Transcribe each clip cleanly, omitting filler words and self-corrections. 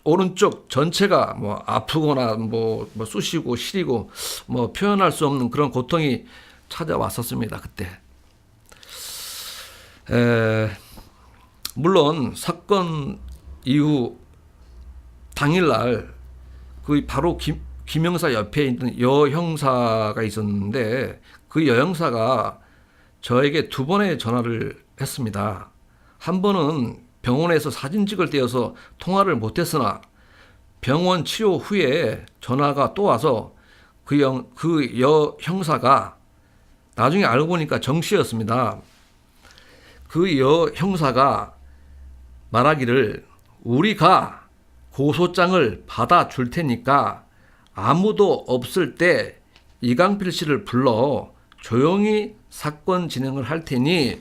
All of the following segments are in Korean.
오른쪽 전체가 뭐 아프거나 뭐 쑤시고 시리고 뭐 표현할 수 없는 그런 고통이 찾아왔었습니다. 그때. 물론 사건 이후 당일날 그 바로 김 형사 옆에 있는 여 형사가 있었는데 그 여 형사가 저에게 2번의 전화를 했습니다. 한 번은 병원에서 사진 찍을 때여서 통화를 못했으나 병원 치료 후에 전화가 또 와서 그 여 형사가 나중에 알고 보니까 정 씨였습니다. 그 여 형사가 말하기를 우리가 고소장을 받아줄 테니까 아무도 없을 때 이강필 씨를 불러 조용히 사건 진행을 할 테니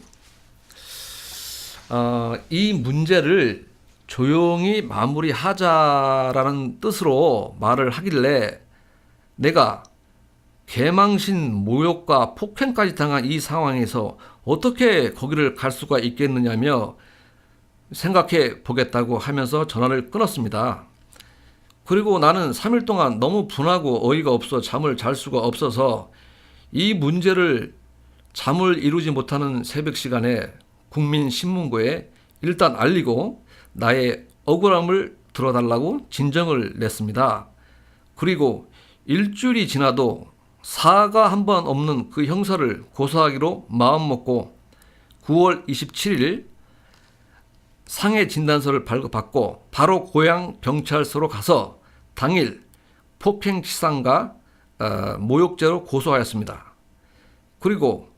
이 문제를 조용히 마무리하자라는 뜻으로 말을 하길래 내가 개망신 모욕과 폭행까지 당한 이 상황에서 어떻게 거기를 갈 수가 있겠느냐며 생각해 보겠다고 하면서 전화를 끊었습니다. 그리고 나는 3일 동안 너무 분하고 어이가 없어 잠을 잘 수가 없어서 이 문제를 잠을 이루지 못하는 새벽 시간에 국민신문고에 일단 알리고 나의 억울함을 들어달라고 진정을 냈습니다. 그리고 일주일이 지나도 사과 한 번 없는 그 형사를 고소하기로 마음먹고 9월 27일 상해 진단서를 발급받고 바로 고향 경찰서로 가서 당일 폭행치상과 모욕죄로 고소하였습니다. 그리고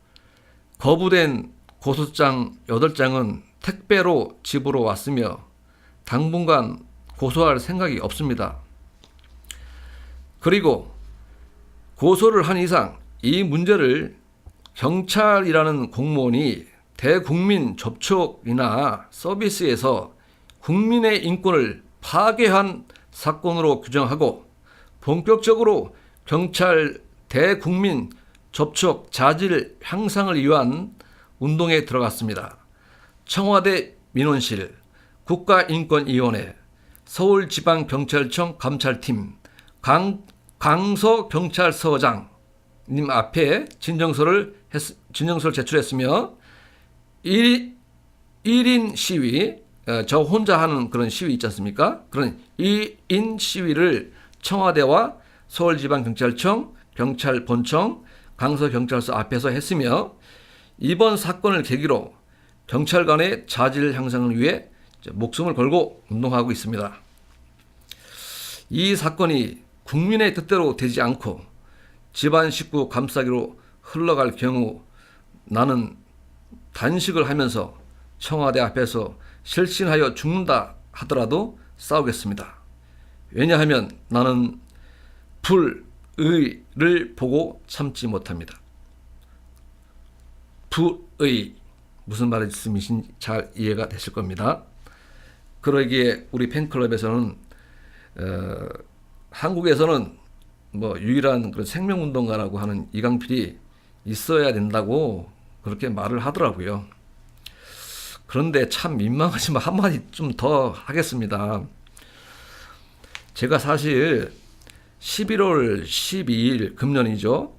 거부된 고소장 8장은 택배로 집으로 왔으며 당분간 고소할 생각이 없습니다. 그리고 고소를 한 이상 이 문제를 경찰이라는 공무원이 대국민 접촉이나 서비스에서 국민의 인권을 파괴한 사건으로 규정하고 본격적으로 경찰 대국민 접촉 자질 향상을 위한 운동에 들어갔습니다. 청와대 민원실, 국가인권위원회, 서울지방경찰청 감찰팀, 강서경찰서장님 앞에 진정서를 제출했으며 1인 시위, 저 혼자 하는 그런 시위 있지 않습니까? 그런 1인 시위를 청와대와 서울지방경찰청, 경찰본청, 강서경찰서 앞에서 했으며 이번 사건을 계기로 경찰 간의 자질 향상을 위해 목숨을 걸고 운동하고 있습니다. 이 사건이 국민의 뜻대로 되지 않고 집안 식구 감싸기로 흘러갈 경우 나는 단식을 하면서 청와대 앞에서 실신하여 죽는다 하더라도 싸우겠습니다. 왜냐하면 나는 불의를 보고 참지 못합니다. 불의, 무슨 말씀이신지 잘 이해가 되실 겁니다. 그러기에 우리 팬클럽에서는 한국에서는 뭐 유일한 그런 생명운동가라고 하는 이강필이 있어야 된다고 그렇게 말을 하더라고요. 그런데 참 민망하지만 한마디 좀 더 하겠습니다. 제가 사실 11월 12일 금년이죠.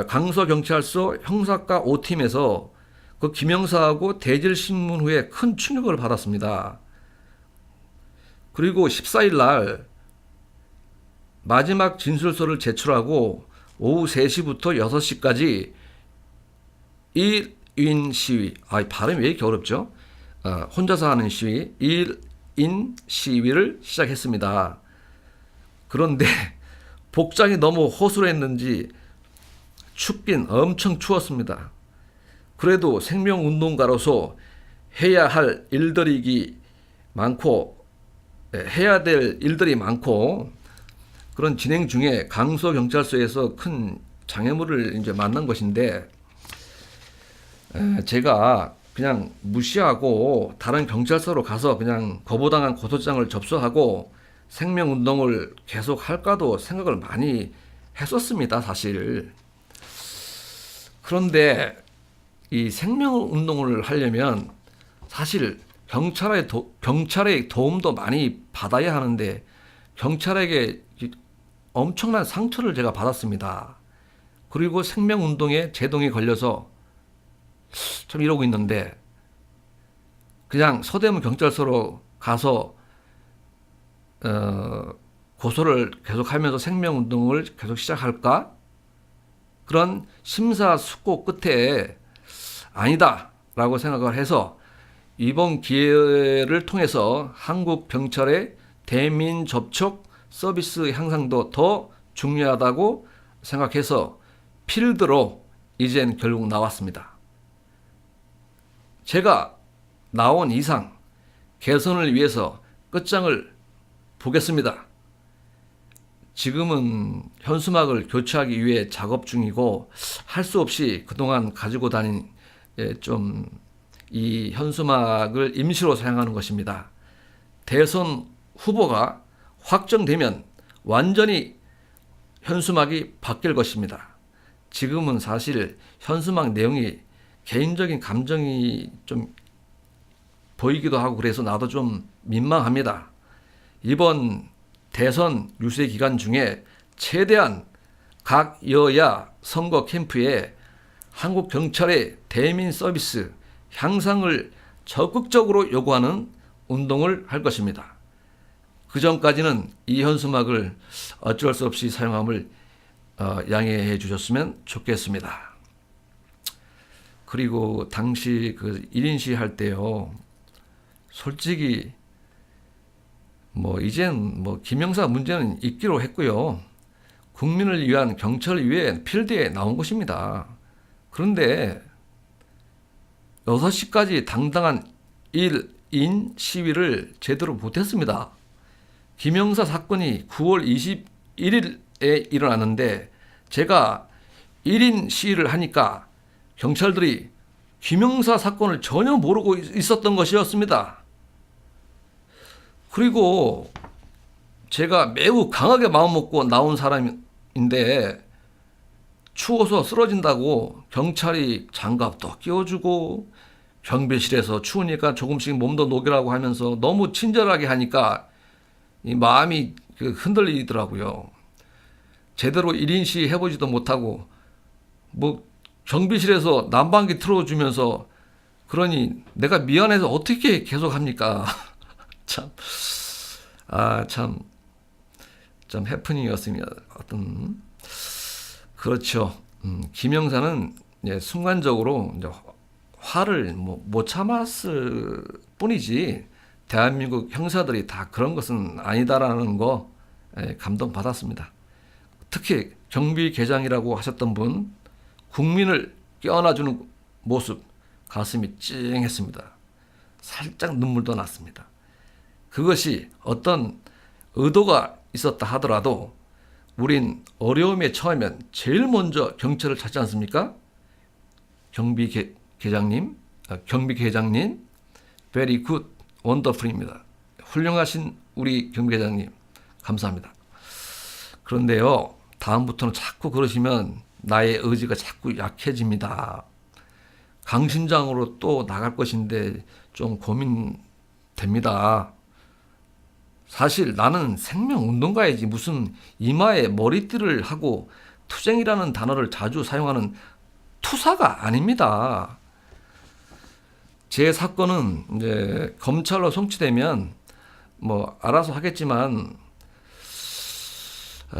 강서경찰서 형사과 5팀에서 그 김형사하고 대질신문 후에 큰 충격을 받았습니다. 그리고 14일 날 마지막 진술서를 제출하고 오후 3시부터 6시까지 1인 시위, 발음이 왜 이렇게 어렵죠? 혼자서 하는 시위, 1인 시위를 시작했습니다. 그런데 복장이 너무 허술했는지 춥긴 엄청 추웠습니다. 그래도 생명운동가로서 해야 할 일들이 많고 해야 될 일들이 많고 그런 진행 중에 강서경찰서에서 큰 장애물을 이제 만난 것인데 제가 그냥 무시하고 다른 경찰서로 가서 그냥 거부당한 고소장을 접수하고 생명운동을 계속 할까도 생각을 많이 했었습니다, 사실. 그런데 이 생명운동을 하려면 사실 경찰의 도움도 많이 받아야 하는데 경찰에게 엄청난 상처를 제가 받았습니다. 그리고 생명운동에 제동이 걸려서 참 이러고 있는데 그냥 서대문 경찰서로 가서 고소를 계속하면서 생명운동을 계속 시작할까? 그런 심사숙고 끝에 아니다라고 생각을 해서 이번 기회를 통해서 한국 경찰의 대민 접촉 서비스 향상도 더 중요하다고 생각해서 필드로 이젠 결국 나왔습니다. 제가 나온 이상 개선을 위해서 끝장을 보겠습니다. 지금은 현수막을 교체하기 위해 작업 중이고 할 수 없이 그동안 가지고 다닌 좀 이 현수막을 임시로 사용하는 것입니다. 대선 후보가 확정되면 완전히 현수막이 바뀔 것입니다. 지금은 사실 현수막 내용이 개인적인 감정이 좀 보이기도 하고 그래서 나도 좀 민망합니다. 이번 대선 유세 기간 중에 최대한 각 여야 선거 캠프에 한국 경찰의 대민 서비스 향상을 적극적으로 요구하는 운동을 할 것입니다. 그 전까지는 이 현수막을 어쩔 수 없이 사용함을 양해해 주셨으면 좋겠습니다. 그리고 당시 그 1인 시위 할 때요. 솔직히 이젠 김영사 문제는 있기로 했고요. 국민을 위한 경찰을 위해 필드에 나온 것입니다. 그런데 6시까지 당당한 1인 시위를 제대로 못했습니다. 김영사 사건이 9월 21일에 일어났는데 제가 1인 시위를 하니까 경찰들이 김영사 사건을 전혀 모르고 있었던 것이었습니다. 그리고 제가 매우 강하게 마음먹고 나온 사람인데 추워서 쓰러진다고 경찰이 장갑도 끼워주고 경비실에서 추우니까 조금씩 몸도 녹이라고 하면서 너무 친절하게 하니까 이 마음이 흔들리더라고요. 제대로 1인 시위 해보지도 못하고 경비실에서 난방기 틀어주면서 그러니 내가 미안해서 어떻게 계속 합니까? 참 해프닝이었습니다. 그렇죠. 김영사는 순간적으로 이제 화를 못 참았을 뿐이지 대한민국 형사들이 다 그런 것은 아니다라는 거 감동받았습니다. 특히 경비계장이라고 하셨던 분 국민을 껴안아주는 모습 가슴이 찡했습니다. 살짝 눈물도 났습니다. 그것이 어떤 의도가 있었다 하더라도 우린 어려움에 처하면 제일 먼저 경찰을 찾지 않습니까? 경비계장님, very good, wonderful입니다. 훌륭하신 우리 경비계장님, 감사합니다. 그런데요, 다음부터는 자꾸 그러시면 나의 의지가 자꾸 약해집니다. 강신장으로 또 나갈 것인데 좀 고민됩니다. 사실 나는 생명운동가이지 무슨 이마에 머리띠를 하고 투쟁이라는 단어를 자주 사용하는 투사가 아닙니다. 제 사건은 이제 검찰로 송치되면 알아서 하겠지만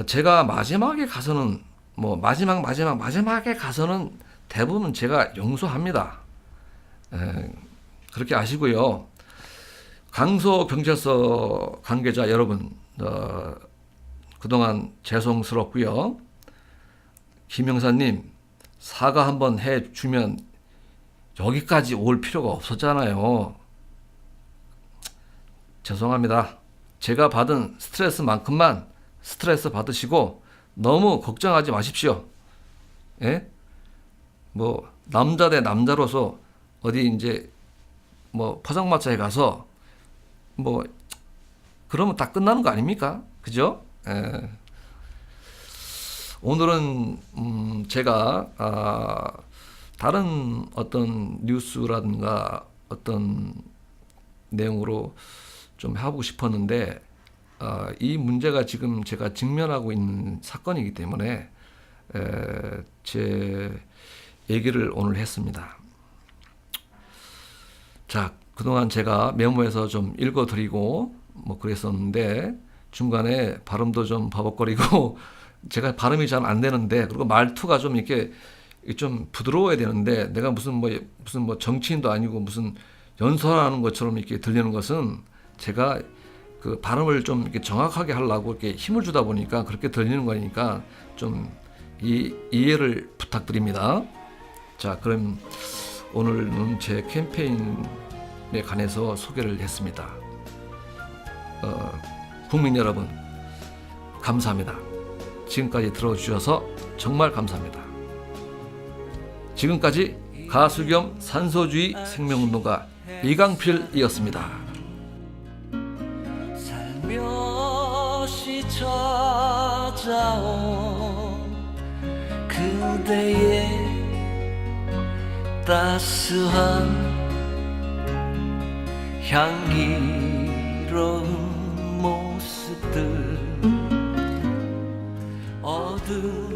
제가 마지막에 가서는 마지막에 가서는 대부분 제가 용서합니다. 그렇게 아시고요. 강서경찰서 관계자 여러분, 그동안 죄송스럽고요. 김영사님 사과 한번 해주면 여기까지 올 필요가 없었잖아요. 죄송합니다. 제가 받은 스트레스만큼만 스트레스 받으시고 너무 걱정하지 마십시오. 예? 남자 대 남자로서 어디 이제 포장마차에 가서 그러면 다 끝나는 거 아닙니까? 그죠? 예. 오늘은 제가 다른 어떤 뉴스라든가 어떤 내용으로 좀 하고 싶었는데 이 문제가 지금 제가 직면하고 있는 사건이기 때문에 제 얘기를 오늘 했습니다. 자, 그동안 제가 메모해서 좀 읽어드리고 뭐 그랬었는데 중간에 발음도 좀 버벅거리고 제가 발음이 잘 안 되는데, 그리고 말투가 좀 이렇게 좀 부드러워야 되는데 내가 무슨 뭐 정치인도 아니고 무슨 연설하는 것처럼 이렇게 들리는 것은 제가 그 발음을 좀 이렇게 정확하게 하려고 이렇게 힘을 주다 보니까 그렇게 들리는 거니까 좀 이해를 부탁드립니다. 자, 그럼 오늘은 제 캠페인에 관해서 소개를 했습니다. 국민 여러분, 감사합니다. 지금까지 들어주셔서 정말 감사합니다. 지금까지 가수 겸 산소주의 생명운동가 이강필이었습니다. 살며시 찾아온 그대의 따스한 향기로운 모습들 어둠